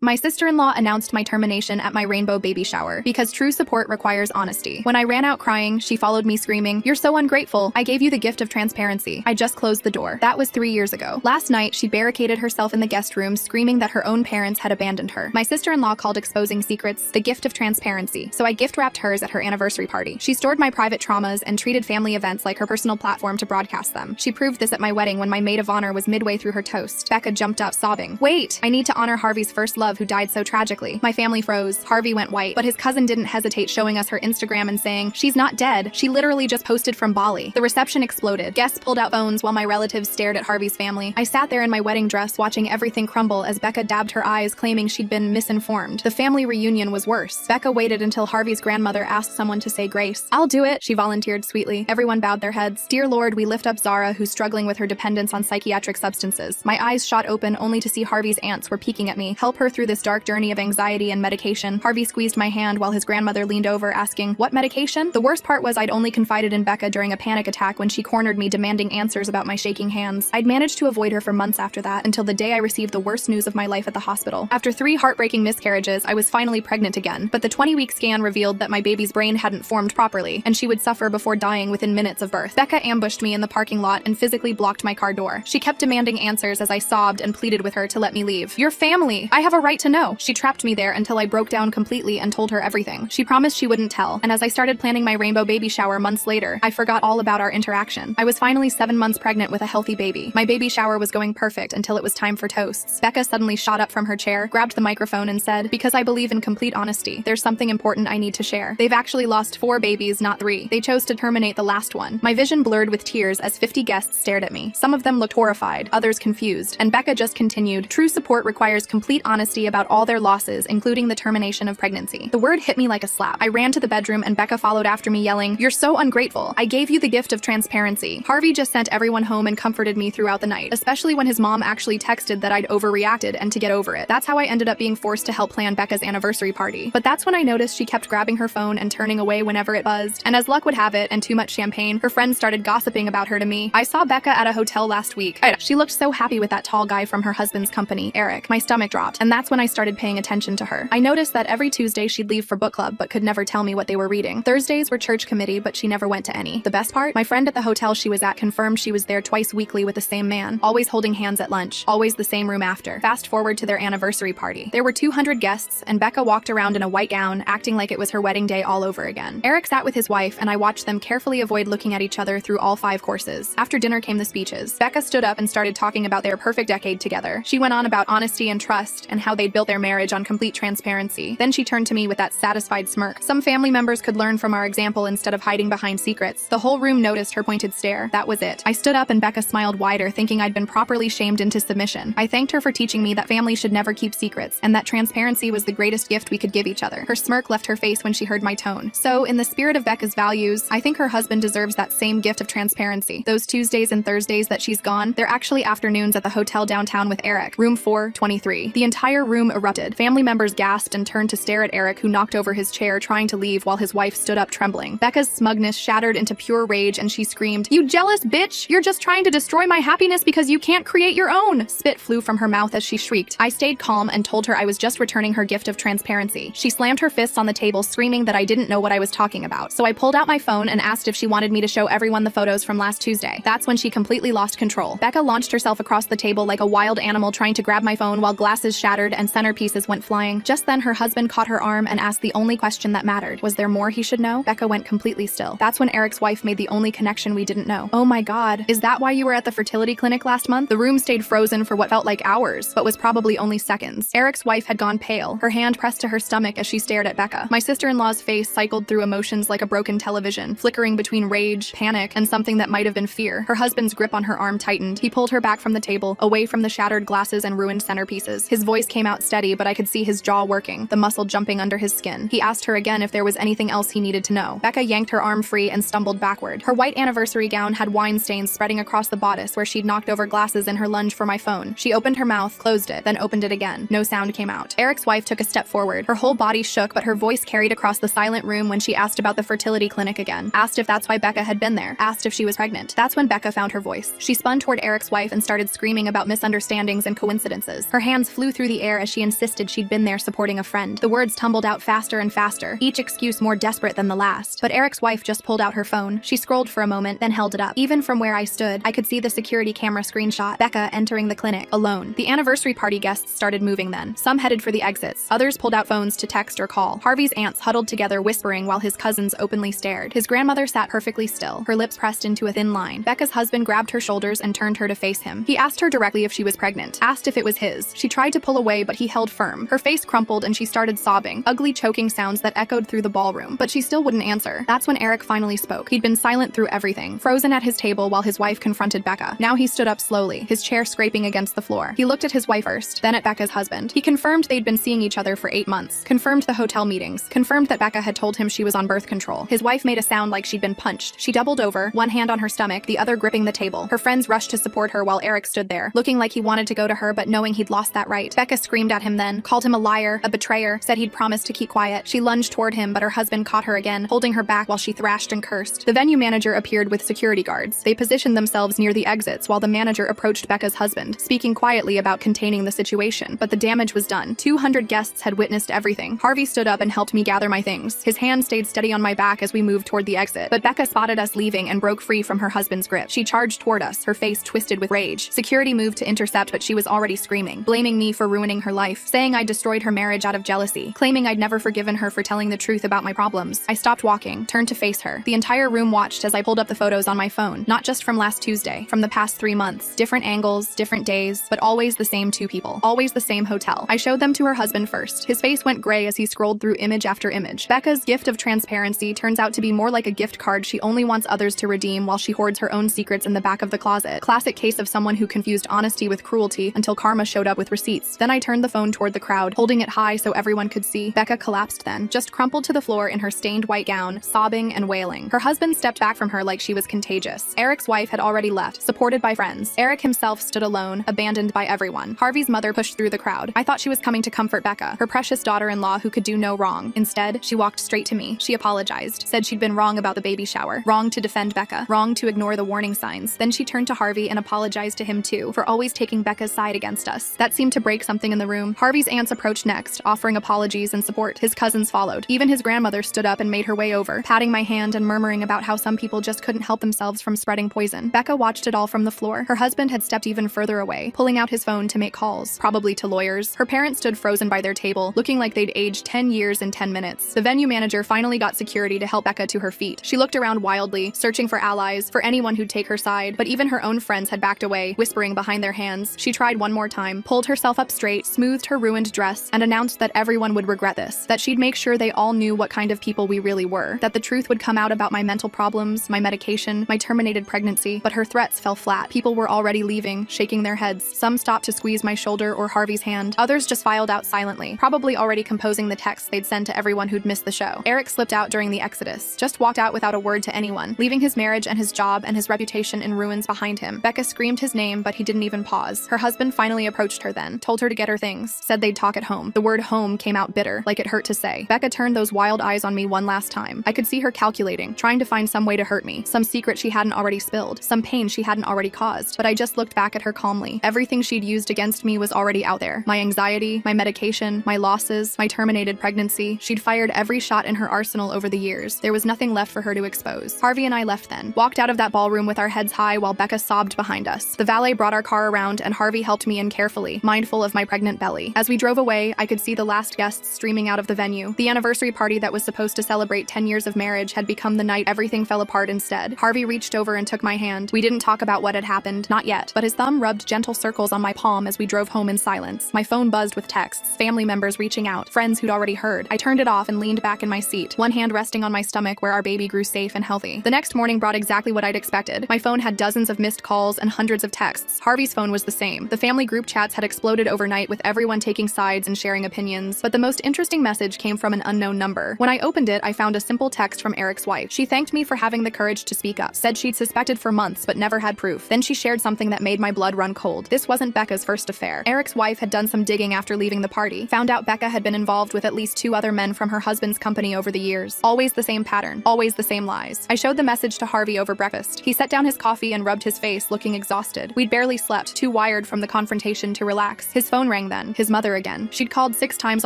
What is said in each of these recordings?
My sister-in-law announced my termination at my rainbow baby shower because true support requires honesty. When I ran out crying, she followed me screaming, "You're so ungrateful. I gave you the gift of transparency. I just closed the door." That was 3 years ago. Last night, she barricaded herself in the guest room, screaming that her own parents had abandoned her. My sister-in-law called exposing secrets the gift of transparency, so I gift-wrapped hers at her anniversary party. She stored my private traumas and treated family events like her personal platform to broadcast them. She proved this at my wedding when my maid of honor was midway through her toast. Becca jumped up, sobbing, "Wait! I need to honor Harvey's first love who died so tragically." My family froze. Harvey went white, but his cousin didn't hesitate, showing us her Instagram and saying, "She's not dead. She literally just posted from Bali." The reception exploded. Guests pulled out phones while my relatives stared at Harvey's family. I sat there in my wedding dress watching everything crumble as Becca dabbed her eyes, claiming she'd been misinformed. The family reunion was worse. Becca waited until Harvey's grandmother asked someone to say grace. "I'll do it," she volunteered sweetly. Everyone bowed their heads. "Dear Lord, we lift up Zara, who's struggling with her dependence on psychiatric substances." My eyes shot open only to see Harvey's aunts were peeking at me. "Help her through this dark journey of anxiety and medication." Harvey squeezed my hand while his grandmother leaned over, asking, "What medication?" The worst part was I'd only confided in Becca during a panic attack when she cornered me demanding answers about my shaking hands. I'd managed to avoid her for months after that, until the day I received the worst news of my life at the hospital. After 3 heartbreaking miscarriages, I was finally pregnant again, but the 20-week scan revealed that my baby's brain hadn't formed properly, and she would suffer before dying within minutes of birth. Becca ambushed me in the parking lot and physically blocked my car door. She kept demanding answers as I sobbed and pleaded with her to let me leave. "Your family! I have a right to know!" She trapped me there until I broke down completely and told her everything. She promised she wouldn't tell, and as I started planning my rainbow baby shower months later, I forgot all about our interaction. I was finally 7 months pregnant with a healthy baby. My baby shower was going perfect until it was time for toasts. Becca suddenly shot up from her chair, grabbed the microphone and said, "Because I believe in complete honesty, there's something important I need to share. They've actually lost 4 babies, not 3. They chose to terminate the last one." My vision blurred with tears as 50 guests stared at me. Some of them looked horrified, others confused, and Becca just continued, "True support requires complete honesty about all their losses, including the termination of pregnancy." The word hit me like a slap. I ran to the bedroom and Becca followed after me yelling, "You're so ungrateful. I gave you the gift of transparency." Harvey just sent everyone home and comforted me throughout the night, especially when his mom actually texted that I'd overreacted and to get over it. That's how I ended up being forced to help plan Becca's anniversary party. But that's when I noticed she kept grabbing her phone and turning away whenever it buzzed. And as luck would have it, and too much champagne, her friends started gossiping about her to me. I saw Becca at a hotel last week. She looked so happy with that tall guy from her husband's company, Eric. My stomach dropped, and that's when I started paying attention to her. I noticed that every Tuesday she'd leave for book club but could never tell me what they were reading. Thursdays were church committee, but she never went to any. The best part? My friend at the hotel she was at confirmed she was there twice weekly with the same man, always holding hands at lunch, always the same room after. Fast forward to their anniversary party. There were 200 guests, and Becca walked around in a white gown, acting like it was her wedding day all over again. Eric sat with his wife, and I watched them carefully avoid looking at each other through all 5 courses. After dinner came the speeches. Becca stood up and started talking about their perfect decade together. She went on about honesty and trust, and how they'd built their marriage on complete transparency. Then she turned to me with that satisfied smirk. "Some family members could learn from our example instead of hiding behind secrets." The whole room noticed her pointed stare. That was it. I stood up and Becca smiled wider, thinking I'd been properly shamed into submission. I thanked her for teaching me that family should never keep secrets, and that transparency was the greatest gift we could give each other. Her smirk left her face when she heard my tone. So, in the spirit of Becca's values, I think her husband deserves that same gift of transparency. Those Tuesdays and Thursdays that she's gone, they're actually afternoons at the hotel downtown with Eric, room 423. The entire room erupted. Family members gasped and turned to stare at Eric, who knocked over his chair trying to leave while his wife stood up trembling. Becca's smugness shattered into pure rage and she screamed, "You jealous bitch! You're just trying to destroy my happiness because you can't create your own!" Spit flew from her mouth as she shrieked. I stayed calm and told her I was just returning her gift of transparency. She slammed her fists on the table, screaming that I didn't know what I was talking about. So I pulled out my phone and asked if she wanted me to show everyone the photos from last Tuesday. That's when she completely lost control. Becca launched herself across the table like a wild animal trying to grab my phone while glasses shattered and centerpieces went flying. Just then her husband caught her arm and asked the only question that mattered. Was there more he should know? Becca went completely still. That's when Eric's wife made the only connection we didn't know. "Oh my god, is that why you were at the fertility clinic last month?" The room stayed frozen for what felt like hours, but was probably only seconds. Eric's wife had gone pale, her hand pressed to her stomach as she stared at Becca. My sister-in-law's face cycled through emotions like a broken television, flickering between rage, panic, and something that might have been fear. Her husband's grip on her arm tightened. He pulled her back from the table, away from the shattered glasses and ruined centerpieces. His voice came out steady, but I could see his jaw working, the muscle jumping under his skin. He asked her again if there was anything else he needed to know. Becca yanked her arm free and stumbled backward. Her white anniversary gown had wine stains spreading across the bodice where she'd knocked over glasses in her lunge for my phone. She opened her mouth, closed it, then opened it again. No sound came out. Eric's wife took a step forward. Her whole body shook, but her voice carried across the silent room when she asked about the fertility clinic again. Asked if that's why Becca had been there. Asked if she was pregnant. That's when Becca found her voice. She spun toward Eric's wife and started screaming about misunderstandings and coincidences. Her hands flew through the air air as she insisted she'd been there supporting a friend. The words tumbled out faster and faster, each excuse more desperate than the last. But Eric's wife just pulled out her phone. She scrolled for a moment, then held it up. Even from where I stood, I could see the security camera screenshot. Becca entering the clinic, alone. The anniversary party guests started moving then. Some headed for the exits. Others pulled out phones to text or call. Harvey's aunts huddled together whispering while his cousins openly stared. His grandmother sat perfectly still, her lips pressed into a thin line. Becca's husband grabbed her shoulders and turned her to face him. He asked her directly if she was pregnant, asked if it was his. She tried to pull away, but he held firm. Her face crumpled and she started sobbing, ugly choking sounds that echoed through the ballroom. But she still wouldn't answer. That's when Eric finally spoke. He'd been silent through everything, frozen at his table while his wife confronted Becca. Now he stood up slowly, his chair scraping against the floor. He looked at his wife first, then at Becca's husband. He confirmed they'd been seeing each other for 8 months, confirmed the hotel meetings, confirmed that Becca had told him she was on birth control. His wife made a sound like she'd been punched. She doubled over, one hand on her stomach, the other gripping the table. Her friends rushed to support her while Eric stood there, looking like he wanted to go to her but knowing he'd lost that right. Becca screamed at him then, called him a liar, a betrayer, said he'd promised to keep quiet. She lunged toward him, but her husband caught her again, holding her back while she thrashed and cursed. The venue manager appeared with security guards. They positioned themselves near the exits while the manager approached Becca's husband, speaking quietly about containing the situation. But the damage was done. 200 guests had witnessed everything. Harvey stood up and helped me gather my things. His hand stayed steady on my back as we moved toward the exit. But Becca spotted us leaving and broke free from her husband's grip. She charged toward us, her face twisted with rage. Security moved to intercept, but she was already screaming, blaming me for ruining her life, saying I destroyed her marriage out of jealousy, claiming I'd never forgiven her for telling the truth about my problems. I stopped walking, turned to face her. The entire room watched as I pulled up the photos on my phone, not just from last Tuesday, from the past 3 months. Different angles, different days, but always the same 2 people, always the same hotel. I showed them to her husband first. His face went gray as he scrolled through image after image. Becca's gift of transparency turns out to be more like a gift card she only wants others to redeem while she hoards her own secrets in the back of the closet. Classic case of someone who confused honesty with cruelty until karma showed up with receipts. Then I turned the phone toward the crowd, holding it high so everyone could see. Becca collapsed then, just crumpled to the floor in her stained white gown, sobbing and wailing. Her husband stepped back from her like she was contagious. Eric's wife had already left, supported by friends. Eric himself stood alone, abandoned by everyone. Harvey's mother pushed through the crowd. I thought she was coming to comfort Becca, her precious daughter-in-law who could do no wrong. Instead, she walked straight to me. She apologized, said she'd been wrong about the baby shower, wrong to defend Becca, wrong to ignore the warning signs. Then she turned to Harvey and apologized to him too, for always taking Becca's side against us. That seemed to break something in the room. Harvey's aunts approached next, offering apologies and support. His cousins followed. Even his grandmother stood up and made her way over, patting my hand and murmuring about how some people just couldn't help themselves from spreading poison. Becca watched it all from the floor. Her husband had stepped even further away, pulling out his phone to make calls, probably to lawyers. Her parents stood frozen by their table, looking like they'd aged 10 years in 10 minutes. The venue manager finally got security to help Becca to her feet. She looked around wildly, searching for allies, for anyone who'd take her side, but even her own friends had backed away, whispering behind their hands. She tried one more time, pulled herself up straight, smoothed her ruined dress, and announced that everyone would regret this, that she'd make sure they all knew what kind of people we really were, that the truth would come out about my mental problems, my medication, my terminated pregnancy. But her threats fell flat. People were already leaving, shaking their heads. Some stopped to squeeze my shoulder or Harvey's hand. Others just filed out silently, probably already composing the texts they'd send to everyone who'd missed the show. Eric slipped out during the exodus, just walked out without a word to anyone, leaving his marriage and his job and his reputation in ruins behind him. Becca screamed his name, but he didn't even pause. Her husband finally approached her then, told her to get her things, said they'd talk at home. The word home came out bitter, like it hurt to say. Becca turned those wild eyes on me one last time. I could see her calculating, trying to find some way to hurt me, some secret she hadn't already spilled, some pain she hadn't already caused. But I just looked back at her calmly. Everything she'd used against me was already out there. My anxiety, my medication, my losses, my terminated pregnancy. She'd fired every shot in her arsenal over the years. There was nothing left for her to expose. Harvey and I left then, walked out of that ballroom with our heads high while Becca sobbed behind us. The valet brought our car around and Harvey helped me in carefully, mindful of my pregnant belly. As we drove away, I could see the last guests streaming out of the venue. The anniversary party that was supposed to celebrate 10 years of marriage had become the night everything fell apart instead. Harvey reached over and took my hand. We didn't talk about what had happened, not yet, but his thumb rubbed gentle circles on my palm as we drove home in silence. My phone buzzed with texts, family members reaching out, friends who'd already heard. I turned it off and leaned back in my seat, one hand resting on my stomach where our baby grew safe and healthy. The next morning brought exactly what I'd expected. My phone had dozens of missed calls and hundreds of texts. Harvey's phone was the same. The family group chats had exploded overnight with everyone taking sides and sharing opinions, but the most interesting message came from an unknown number. When I opened it, I found a simple text from Eric's wife. She thanked me for having the courage to speak up, said she'd suspected for months but never had proof. Then she shared something that made my blood run cold. This wasn't Becca's first affair. Eric's wife had done some digging after leaving the party, found out Becca had been involved with at least 2 other men from her husband's company over the years. Always the same pattern, always the same lies. I showed the message to Harvey over breakfast. He set down his coffee and rubbed his face, looking exhausted. We'd barely slept, too wired from the confrontation to relax. His phone rang rang then. His mother again. She'd called 6 times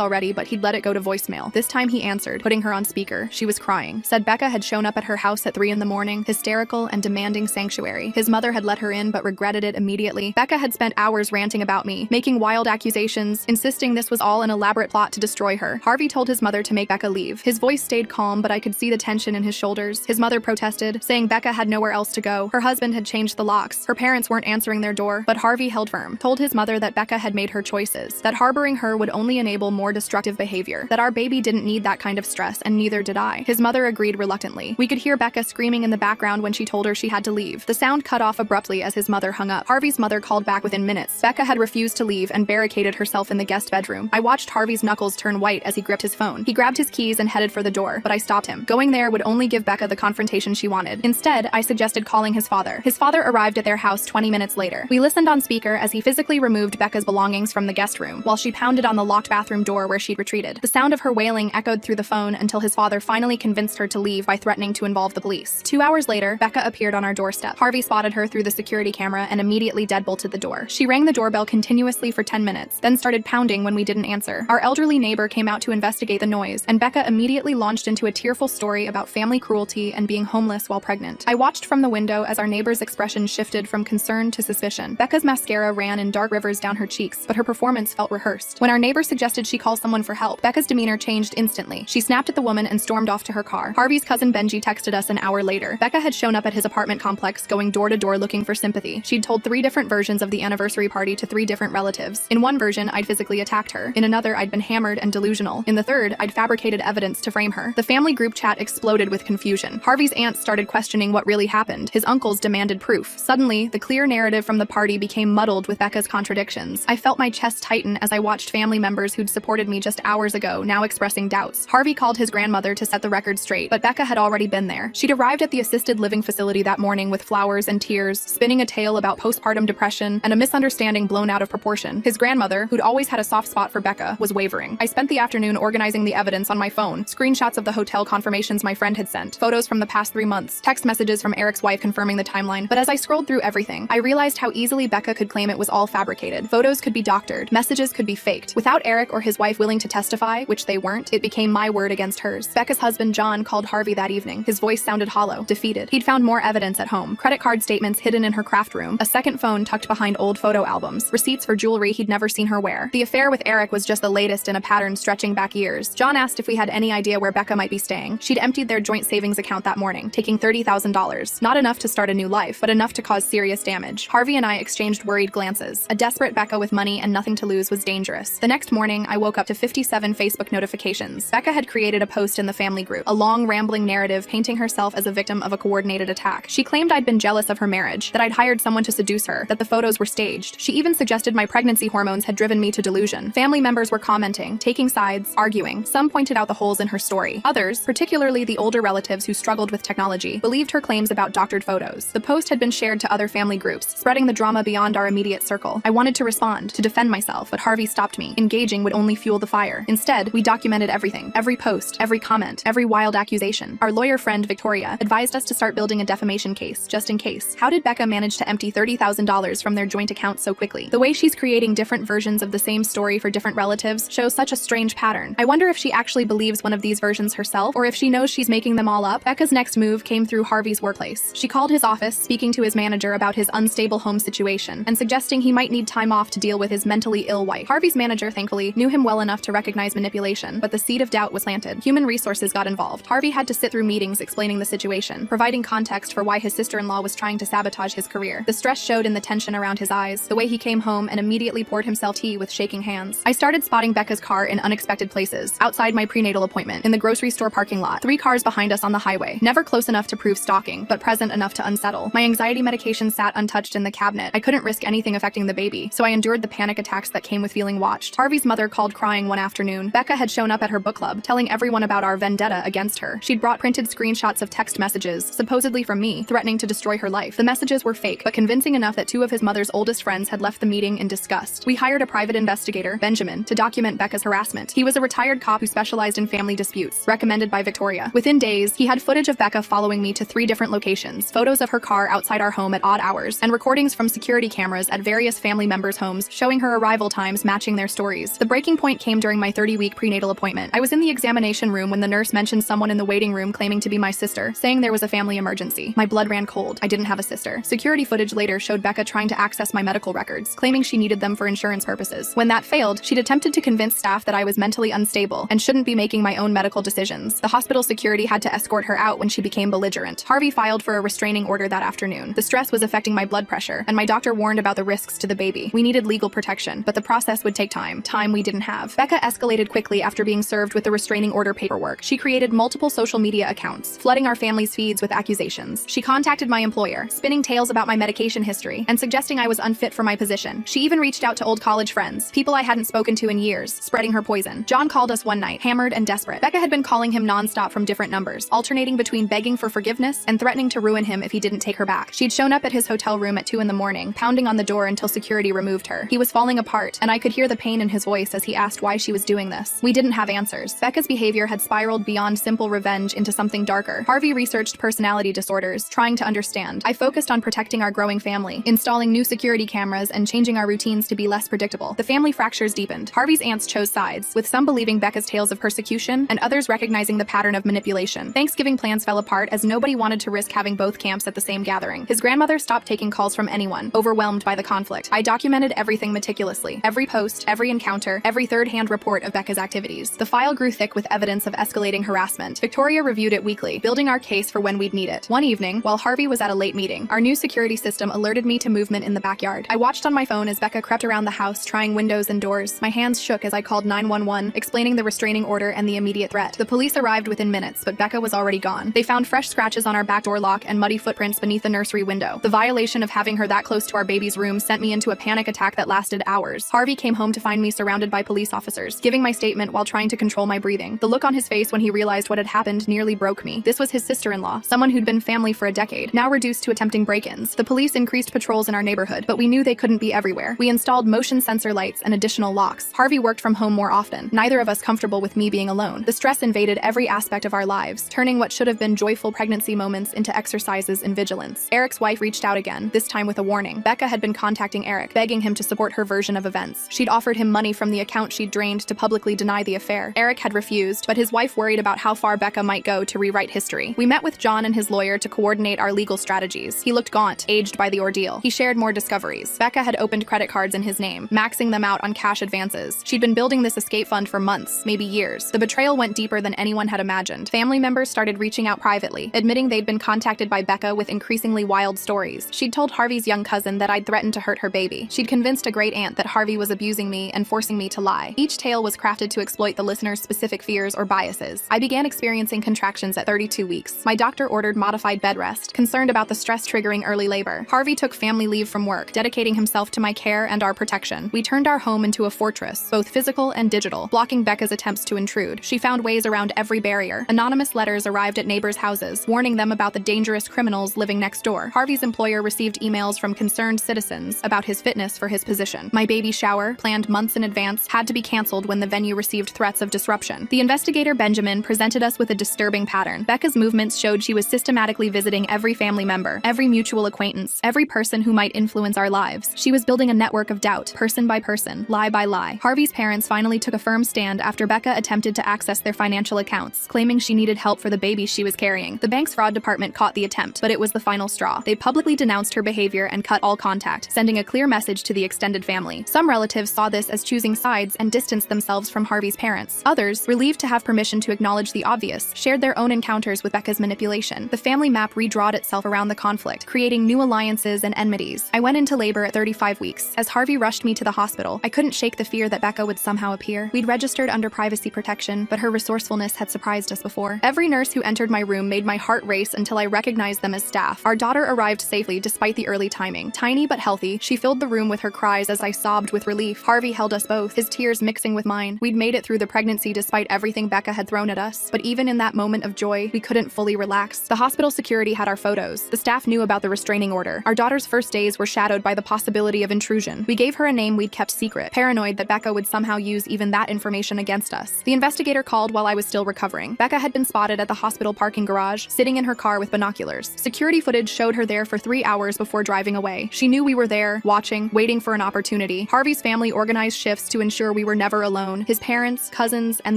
already, but he'd let it go to voicemail. This time he answered, putting her on speaker. She was crying. Said Becca had shown up at her house at 3 in the morning, hysterical and demanding sanctuary. His mother had let her in but regretted it immediately. Becca had spent hours ranting about me, making wild accusations, insisting this was all an elaborate plot to destroy her. Harvey told his mother to make Becca leave. His voice stayed calm, but I could see the tension in his shoulders. His mother protested, saying Becca had nowhere else to go. Her husband had changed the locks. Her parents weren't answering their door, but Harvey held firm, told his mother that Becca had made her choices, that harboring her would only enable more destructive behavior, that our baby didn't need that kind of stress, and neither did I. His mother agreed reluctantly. We could hear Becca screaming in the background when she told her she had to leave. The sound cut off abruptly as his mother hung up. Harvey's mother called back within minutes. Becca had refused to leave and barricaded herself in the guest bedroom. I watched Harvey's knuckles turn white as he gripped his phone. He grabbed his keys and headed for the door, but I stopped him. Going there would only give Becca the confrontation she wanted. Instead, I suggested calling his father. His father arrived at their house 20 minutes later. We listened on speaker as he physically removed Becca's belongings from the guest room, while she pounded on the locked bathroom door where she'd retreated. The sound of her wailing echoed through the phone until his father finally convinced her to leave by threatening to involve the police. 2 hours later, Becca appeared on our doorstep. Harvey spotted her through the security camera and immediately deadbolted the door. She rang the doorbell continuously for 10 minutes, then started pounding when we didn't answer. Our elderly neighbor came out to investigate the noise, and Becca immediately launched into a tearful story about family cruelty and being homeless while pregnant. I watched from the window as our neighbor's expression shifted from concern to suspicion. Becca's mascara ran in dark rivers down her cheeks, but her performance felt rehearsed. When our neighbor suggested she call someone for help, Becca's demeanor changed instantly. She snapped at the woman and stormed off to her car. Harvey's cousin Benji texted us an hour later. Becca had shown up at his apartment complex, going door to door looking for sympathy. She'd told 3 different versions of the anniversary party to 3 different relatives. In one version, I'd physically attacked her. In another, I'd been hammered and delusional. In the third, I'd fabricated evidence to frame her. The family group chat exploded with confusion. Harvey's aunts started questioning what really happened. His uncles demanded proof. Suddenly, the clear narrative from the party became muddled with Becca's contradictions. I felt my chest tighten as I watched family members who'd supported me just hours ago now expressing doubts. Harvey called his grandmother to set the record straight, but Becca had already been there. She'd arrived at the assisted living facility that morning with flowers and tears, spinning a tale about postpartum depression and a misunderstanding blown out of proportion. His grandmother, who'd always had a soft spot for Becca, was wavering. I spent the afternoon organizing the evidence on my phone, screenshots of the hotel confirmations my friend had sent, photos from the past 3 months, text messages from Eric's wife confirming the timeline. But as I scrolled through everything, I realized how easily Becca could claim it was all fabricated. Photos could be doctored, messages could be faked. Without Eric or his wife willing to testify, which they weren't, it became my word against hers. Becca's husband, John, called Harvey that evening. His voice sounded hollow, defeated. He'd found more evidence at home. Credit card statements hidden in her craft room, a second phone tucked behind old photo albums, receipts for jewelry he'd never seen her wear. The affair with Eric was just the latest in a pattern stretching back years. John asked if we had any idea where Becca might be staying. She'd emptied their joint savings account that morning, taking $30,000. Not enough to start a new life, but enough to cause serious damage. Harvey and I exchanged worried glances. A desperate Becca with money and nothing to lose was dangerous. The next morning, I woke up to 57 Facebook notifications. Becca had created a post in the family group, a long, rambling narrative painting herself as a victim of a coordinated attack. She claimed I'd been jealous of her marriage, that I'd hired someone to seduce her, that the photos were staged. She even suggested my pregnancy hormones had driven me to delusion. Family members were commenting, taking sides, arguing. Some pointed out the holes in her story. Others, particularly the older relatives who struggled with technology, believed her claims about doctored photos. The post had been shared to other family groups, spreading the drama beyond our immediate circle. I wanted to respond, to defend myself, but Harvey stopped me. Engaging would only fuel the fire. Instead, we documented everything. Every post, every comment, every wild accusation. Our lawyer friend, Victoria, advised us to start building a defamation case, just in case. How did Becca manage to empty $30,000 from their joint account so quickly? The way she's creating different versions of the same story for different relatives shows such a strange pattern. I wonder if she actually believes one of these versions herself, or if she knows she's making them all up. Becca's next move came through Harvey's workplace. She called his office, speaking to his manager about his unstable home situation, and suggesting he might need time off to deal with his mentally ill wife. Harvey's manager, thankfully, knew him well enough to recognize manipulation, but the seed of doubt was planted. Human resources got involved. Harvey had to sit through meetings explaining the situation, providing context for why his sister-in-law was trying to sabotage his career. The stress showed in the tension around his eyes, the way he came home and immediately poured himself tea with shaking hands. I started spotting Becca's car in unexpected places, outside my prenatal appointment, in the grocery store parking lot, 3 cars behind us on the highway, never close enough to prove stalking, but present enough to unsettle. My anxiety medication sat untouched in the cabinet. I couldn't risk anything affecting the baby, so I endured the panic attacks that came with feeling watched. Harvey's mother called crying one afternoon. Becca had shown up at her book club, telling everyone about our vendetta against her. She'd brought printed screenshots of text messages, supposedly from me, threatening to destroy her life. The messages were fake, but convincing enough that 2 of his mother's oldest friends had left the meeting in disgust. We hired a private investigator, Benjamin, to document Becca's harassment. He was a retired cop who specialized in family disputes, recommended by Victoria. Within days, he had footage of Becca following me to 3 different locations, photos of her car outside our home at odd hours, and recordings from security cameras at various family members' homes showing her arrival times matching their stories. The breaking point came during my 30-week prenatal appointment. I was in the examination room when the nurse mentioned someone in the waiting room claiming to be my sister, saying there was a family emergency. My blood ran cold. I didn't have a sister. Security footage later showed Becca trying to access my medical records, claiming she needed them for insurance purposes. When that failed, she'd attempted to convince staff that I was mentally unstable and shouldn't be making my own medical decisions. The hospital security had to escort her out when she became belligerent. Harvey filed for a restraining order that afternoon. The stress was affecting my blood pressure, and my doctor warned about the risks to the baby. We needed legal protection, but the process would take time we didn't have. Becca escalated quickly after being served with the restraining order paperwork. She created multiple social media accounts, flooding our family's feeds with accusations. She contacted my employer, spinning tales about my medication history and suggesting I was unfit for my position. She even reached out to old college friends, people I hadn't spoken to in years, spreading her poison. John called us one night, hammered and desperate. Becca had been calling him nonstop from different numbers, alternating between begging for forgiveness and threatening to ruin him if he didn't take her back. She'd shown up at his hotel room at 2 in the morning, pounding on the door until security removed her. He was falling apart, and I could hear the pain in his voice as he asked why she was doing this. We didn't have answers. Becca's behavior had spiraled beyond simple revenge into something darker. Harvey researched personality disorders, trying to understand. I focused on protecting our growing family, installing new security cameras and changing our routines to be less predictable. The family fractures deepened. Harvey's aunts chose sides, with some believing Becca's tales of persecution and others recognizing the pattern of manipulation. Thanksgiving plans fell apart as nobody wanted to risk having both camps at the same gathering. His grandmother stopped taking calls from anyone, overwhelmed by the conflict. I documented everything meticulously. Every post, every encounter, every third-hand report of Becca's activities. The file grew thick with evidence of escalating harassment. Victoria reviewed it weekly, building our case for when we'd need it. One evening, while Harvey was at a late meeting, our new security system alerted me to movement in the backyard. I watched on my phone as Becca crept around the house, trying windows and doors. My hands shook as I called 911, explaining the restraining order and the immediate threat. The police arrived within minutes, but Becca was already gone. They found fresh scratches on our back door lock and muddy footprints beneath the nursery window. The violation of having her that close to our baby's room sent me into a panic attack that lasted hours. Harvey came home to find me surrounded by police officers, giving my statement while trying to control my breathing. The look on his face when he realized what had happened nearly broke me. This was his sister-in-law, someone who'd been family for a decade, now reduced to attempting break-ins. The police increased patrols in our neighborhood, but we knew they couldn't be everywhere. We installed motion sensor lights and additional locks. Harvey worked from home more often, neither of us comfortable with me being alone. The stress invaded every aspect of our lives, turning what should have been joyful pregnancy moments into exercises in vigilance. Eric's wife reached out again, this time with a warning. Becca had been contacting Eric, begging him to support her version of events. She'd offered him money from the account she'd drained to publicly deny the affair. Eric had refused, but his wife worried about how far Becca might go to rewrite history. We met with John and his lawyer to coordinate our legal strategies. He looked gaunt, aged by the ordeal. He shared more discoveries. Becca had opened credit cards in his name, maxing them out on cash advances. She'd been building this escape fund for months, maybe years. The betrayal went deeper than anyone had imagined. Family members started reaching out privately, admitting they'd been contacted by Becca with increasingly wild stories. She'd told Harvey's young cousin that I'd threatened to hurt her baby. She'd convinced a great aunt that Harvey was abusing me and forcing me to lie. Each tale was crafted to exploit the listener's specific fears or biases. I began experiencing contractions at 32 weeks. My doctor ordered modified bed rest, concerned about the stress triggering early labor. Harvey took family leave from work, dedicating himself to my care and our protection. We turned our home into a fortress, both physical and digital, blocking Becca's attempts to intrude. She found ways around every barrier. Anonymous letters arrived at neighbors' houses, warning them about the dangerous criminals living next door. Harvey's employer received emails from concerned citizens about his fitness for his position. My baby shower, planned months in advance, had to be canceled when the venue received threats of disruption. The investigator Benjamin presented us with a disturbing pattern. Becca's movements showed she was systematically visiting every family member, every mutual acquaintance, every person who might influence our lives. She was building a network of doubt, person by person, lie by lie. Harvey's parents finally took a firm stand after Becca attempted to access their financial accounts, claiming she needed help for the baby she was carrying. The bank's fraud department caught the attempt, but it was the final straw. They publicly denounced her behavior and cut all contact, sending a clear message to the extended family. Some relatives saw this as choosing sides and distanced themselves from Harvey's parents. Others, relieved to have permission to acknowledge the obvious, shared their own encounters with Becca's manipulation. The family map redrawed itself around the conflict, creating new alliances and enmities. I went into labor at 35 weeks. As Harvey rushed me to the hospital, I couldn't shake the fear that Becca would somehow appear. We'd registered under privacy protection, but her resourcefulness had surprised us before. Every nurse who entered my room made my heart race until I recognized them as staff. Our daughter arrived safely despite the early timing. Tiny but healthy, she filled the room with her cries as I sobbed with relief. Harvey held us both, his tears mixing with mine. We'd made it through the pregnancy despite everything Becca had thrown at us, but even in that moment of joy, we couldn't fully relax. The hospital security had our photos. The staff knew about the restraining order. Our daughter's first days were shadowed by the possibility of intrusion. We gave her a name we'd kept secret, paranoid that Becca would somehow use even that information against us. The investigator called while I was still recovering. Becca had been spotted at the hospital parking garage, sitting in her car with binoculars. Security footage showed her there for 3 hours before driving away. She knew we were there, watching, waiting for an opportunity security. Harvey's family organized shifts to ensure we were never alone. His parents, cousins, and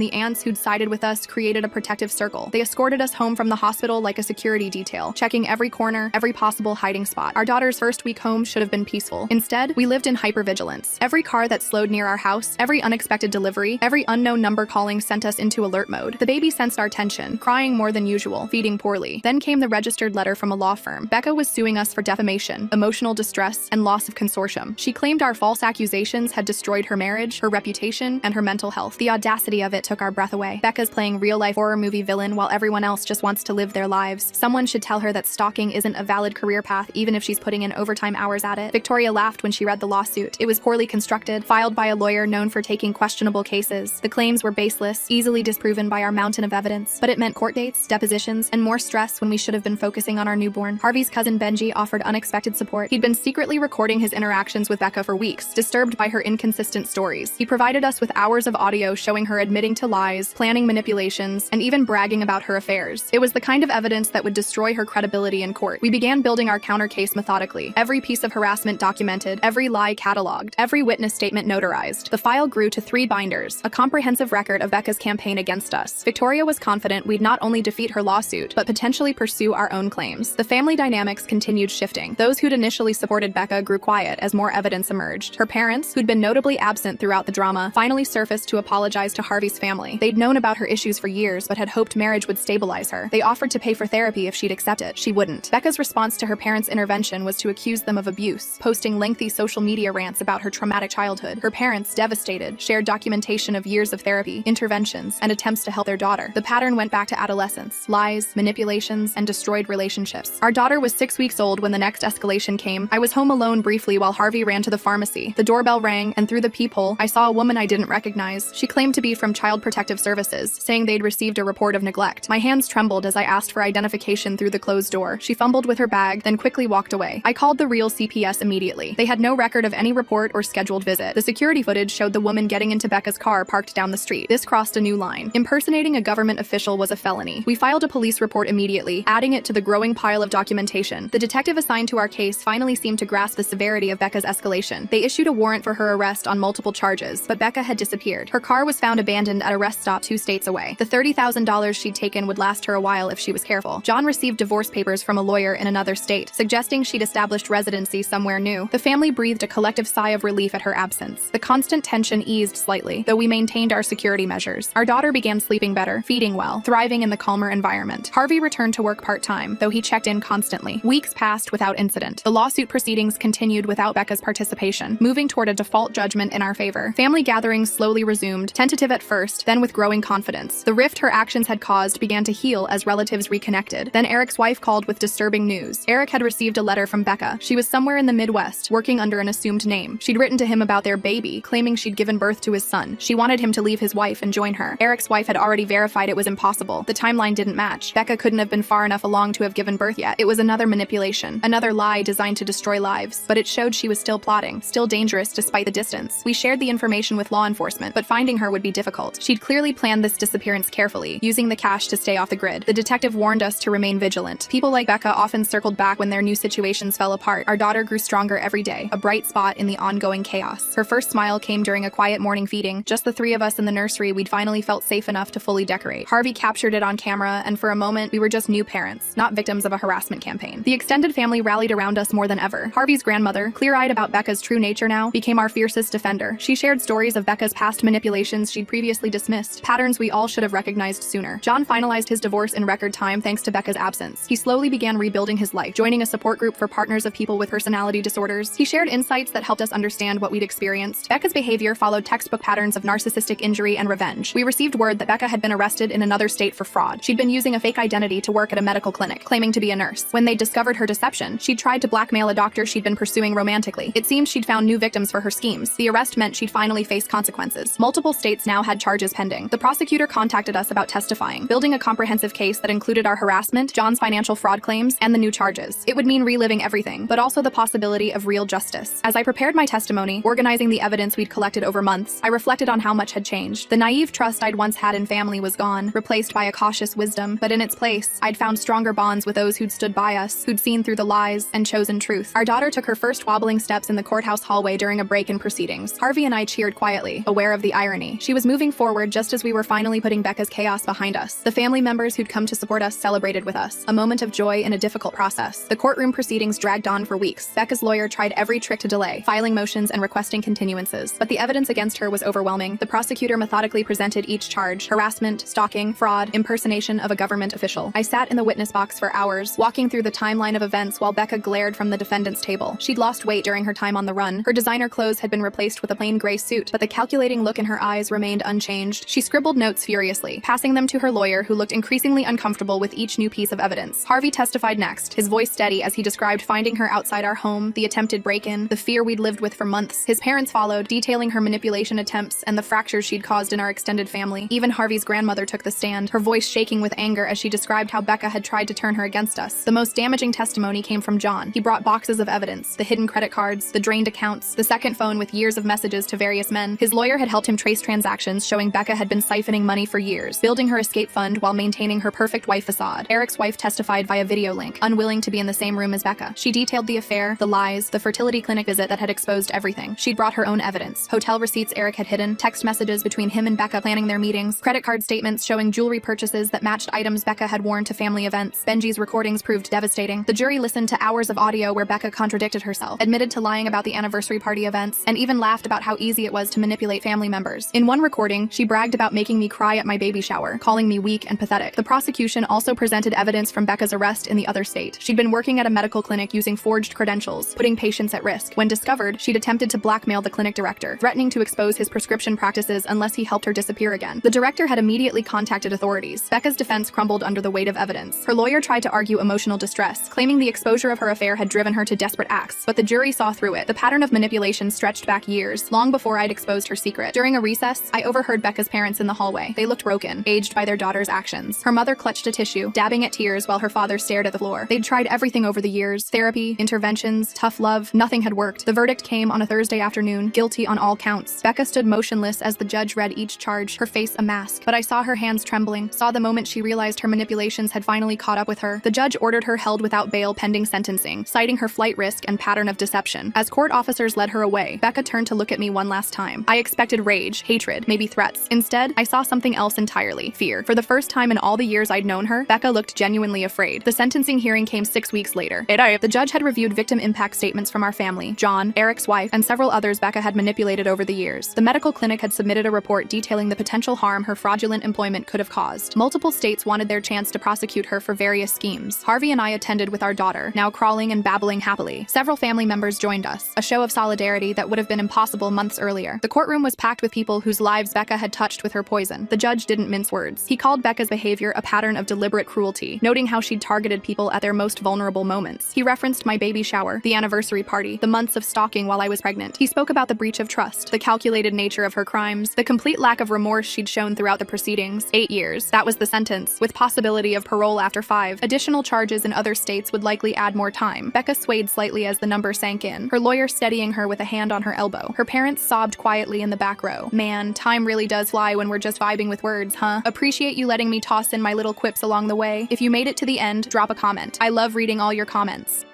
the aunts who'd sided with us created a protective circle. They escorted us home from the hospital like a security detail, checking every corner, every possible hiding spot. Our daughter's first week home should have been peaceful. Instead, we lived in hypervigilance. Every car that slowed near our house, every unexpected delivery, every unknown number calling sent us into alert mode. The baby sensed our tension, crying more than usual, feeding poorly. Then came the registered letter from a law firm. Becca was suing us for defamation, emotional distress, and loss of consortium. She claimed our false accusations had destroyed her marriage, her reputation, and her mental health. The audacity of it took our breath away. Becca's playing real-life horror movie villain while everyone else just wants to live their lives. Someone should tell her that stalking isn't a valid career path, even if she's putting in overtime hours at it. Victoria laughed when she read the lawsuit. It was poorly constructed, filed by a lawyer known for taking questionable cases. The claims were baseless, easily disproven by our mountain of evidence, but it meant court dates, depositions, and more stress when we should have been focusing on our newborn. Harvey's cousin Benji offered unexpected support. He'd been secretly recording his interactions with Becca for weeks, disturbed by her inconsistent stories. He provided us with hours of audio showing her admitting to lies, planning manipulations, and even bragging about her affairs. It was the kind of evidence that would destroy her credibility in court. We began building our counter case methodically, every piece of harassment documented, every lie cataloged, every witness statement notarized. The file grew to 3 binders, a comprehensive record of Becca's campaign against us. Victoria was confident we'd not only defeat her lawsuit, but potentially pursue our own claims. The family dynamics continued shifting. Those who'd initially supported Becca grew quiet as more evidence emerged. Her parents, who'd been notably absent throughout the drama, finally surfaced to apologize to Harvey's family. They'd known about her issues for years, but had hoped marriage would stabilize her. They offered to pay for therapy if she'd accept it. She wouldn't. Becca's response to her parents' intervention was to accuse them of abuse, posting lengthy social media rants about her traumatic childhood. Her parents, devastated, shared documentation of years of therapy, interventions, and attempts to help their daughter. The pattern went back to adolescence: lies, manipulations, and destroyed relationships. Our daughter was 6 weeks old when the next escalation came. I was home alone briefly while Harvey ran to the pharmacy. The doorbell rang, and through the peephole, I saw a woman I didn't recognize. She claimed to be from Child Protective Services, saying they'd received a report of neglect. My hands trembled as I asked for identification through the closed door. She fumbled with her bag, then quickly walked away. I called the real CPS immediately. They had no record of any report or scheduled visit. The security footage showed the woman getting into Becca's car parked down the street. This crossed a new line. Impersonating a government official was a felony. We filed a police report immediately, adding it to the growing pile of documentation. The detective assigned to our case finally seemed to grasp the severity of Becca's escalation. They issued a warrant for her arrest on multiple charges, but Becca had disappeared. Her car was found abandoned at a rest stop 2 states away. The $30,000 she'd taken would last her a while if she was careful. John received divorce papers from a lawyer in another state, suggesting she'd established residency somewhere new. The family breathed a collective sigh of relief at her absence. The constant tension eased slightly, though we maintained our security measures. Our daughter began sleeping better, feeding well, thriving in the calmer environment. Harvey returned to work part-time, though he checked in constantly. Weeks passed without incident. The lawsuit proceedings continued without Becca's participation, moving toward a default judgment in our favor. Family gatherings slowly resumed, tentative at first, then with growing confidence. The rift her actions had caused began to heal as relatives reconnected. Then Eric's wife called with disturbing news. Eric had received a letter from Becca. She was somewhere in the Midwest, working under an assumed name. She'd written to him about their baby, claiming she'd given birth to his son. She wanted him to leave his wife and join her. Eric's wife had already verified it was impossible. The timeline didn't match. Becca couldn't have been far enough along to have given birth yet. It was another manipulation, another lie designed to destroy lives. But it showed she was still plotting, still dangerous despite the distance. We shared the information with law enforcement, but finding her would be difficult. She'd clearly planned this disappearance carefully, using the cash to stay off the grid. The detective warned us to remain vigilant. People like Becca often circled back when their new situations fell apart. Our daughter grew stronger every day, a bright spot in the ongoing chaos. Her first smile came during a quiet morning feeding. Just the 3 of us in the nursery, we'd finally felt safe enough to fully decorate. Harvey captured it on camera, and for a moment, we were just new parents, not victims of a harassment campaign. The extended family rallied around us more than ever. Harvey's grandmother, clear-eyed about Becca's true nature now, became our fiercest defender. She shared stories of Becca's past manipulations she'd previously dismissed, patterns we all should have recognized sooner. John finalized his divorce in record time thanks to Becca's absence. He slowly began rebuilding his life, joining a support group for partners of people with personality disorders. He shared insights that helped us understand what we'd experienced. Becca's behavior followed textbook patterns of narcissistic injury and revenge. We received word that Becca had been arrested in another state for fraud. She'd been using a fake identity to work at a medical clinic, claiming to be a nurse. When they discovered her deception, she'd tried to blackmail a doctor she'd been pursuing romantically. It seemed she'd found new victims for her schemes. The arrest meant she'd finally face consequences. Multiple states now had charges pending. The prosecutor contacted us about testifying, building a comprehensive case that included our harassment, John's financial fraud claims, and the new charges. It would mean reliving everything, but also the possibility of real justice. As I prepared my testimony, organizing the evidence we'd collected over months, I reflected on how much had changed. The naive trust I'd once had in family was gone, replaced by a cautious wisdom, but in its place, I'd found stronger bonds with those who'd stood by us, who'd seen through the lies, and chosen truth. Our daughter took her first wobbling steps in the courthouse hall hallway during a break in proceedings. Harvey and I cheered quietly, aware of the irony. She was moving forward just as we were finally putting Becca's chaos behind us. The family members who'd come to support us celebrated with us, a moment of joy in a difficult process. The courtroom proceedings dragged on for weeks. Becca's lawyer tried every trick to delay, filing motions and requesting continuances. But the evidence against her was overwhelming. The prosecutor methodically presented each charge: harassment, stalking, fraud, impersonation of a government official. I sat in the witness box for hours, walking through the timeline of events while Becca glared from the defendant's table. She'd lost weight during her time on the run. Her designer clothes had been replaced with a plain gray suit, but the calculating look in her eyes remained unchanged. She scribbled notes furiously, passing them to her lawyer, who looked increasingly uncomfortable with each new piece of evidence. Harvey testified next, his voice steady as he described finding her outside our home, the attempted break-in, the fear we'd lived with for months. His parents followed, detailing her manipulation attempts and the fractures she'd caused in our extended family. Even Harvey's grandmother took the stand, her voice shaking with anger as she described how Becca had tried to turn her against us. The most damaging testimony came from John. He brought boxes of evidence: the hidden credit cards, the drained accounts, the second phone with years of messages to various men. His lawyer had helped him trace transactions showing Becca had been siphoning money for years, building her escape fund while maintaining her perfect wife facade. Eric's wife testified via video link, unwilling to be in the same room as Becca. She detailed the affair, the lies, the fertility clinic visit that had exposed everything. She'd brought her own evidence: hotel receipts Eric had hidden, text messages between him and Becca planning their meetings, credit card statements showing jewelry purchases that matched items Becca had worn to family events. Benji's recordings proved devastating. The jury listened to hours of audio where Becca contradicted herself, admitted to lying about the anniversary party events, and even laughed about how easy it was to manipulate family members. In one recording, she bragged about making me cry at my baby shower, calling me weak and pathetic. The prosecution also presented evidence from Becca's arrest in the other state. She'd been working at a medical clinic using forged credentials, putting patients at risk. When discovered, she'd attempted to blackmail the clinic director, threatening to expose his prescription practices unless he helped her disappear again. The director had immediately contacted authorities. Becca's defense crumbled under the weight of evidence. Her lawyer tried to argue emotional distress, claiming the exposure of her affair had driven her to desperate acts, but the jury saw through it. The pattern of manipulation stretched back years, long before I'd exposed her secret. During a recess, I overheard Becca's parents in the hallway. They looked broken, aged by their daughter's actions. Her mother clutched a tissue, dabbing at tears while her father stared at the floor. They'd tried everything over the years: therapy, interventions, tough love. Nothing had worked. The verdict came on a Thursday afternoon, guilty on all counts. Becca stood motionless as the judge read each charge, her face a mask. But I saw her hands trembling, saw the moment she realized her manipulations had finally caught up with her. The judge ordered her held without bail pending sentencing, citing her flight risk and pattern of deception. As court officers led her away, Becca turned to look at me one last time. I expected rage, hatred, maybe threats. Instead, I saw something else entirely: fear. For the first time in all the years I'd known her, Becca looked genuinely afraid. The sentencing hearing came 6 weeks later. The judge had reviewed victim impact statements from our family, John, Eric's wife, and several others Becca had manipulated over the years. The medical clinic had submitted a report detailing the potential harm her fraudulent employment could have caused. Multiple states wanted their chance to prosecute her for various schemes. Harvey and I attended with our daughter, now crawling and babbling happily. Several family members joined us, a show of solidarity that would have been impossible months earlier. The courtroom was packed with people whose lives Becca had touched with her poison. The judge didn't mince words. He called Becca's behavior a pattern of deliberate cruelty, noting how she'd targeted people at their most vulnerable moments. He referenced my baby shower, the anniversary party, the months of stalking while I was pregnant. He spoke about the breach of trust, the calculated nature of her crimes, the complete lack of remorse she'd shown throughout the proceedings. 8 years. That was the sentence, with possibility of parole after 5. Additional charges in other states would likely add more time. Becca swayed slightly as the number sank in, her lawyer steadying her with a hand on her elbow. Her parents sobbed quietly in the back row. Man, time really does fly when we're just vibing with words, huh? Appreciate you letting me toss in my little quips along the way. If you made it to the end, drop a comment. I love reading all your comments.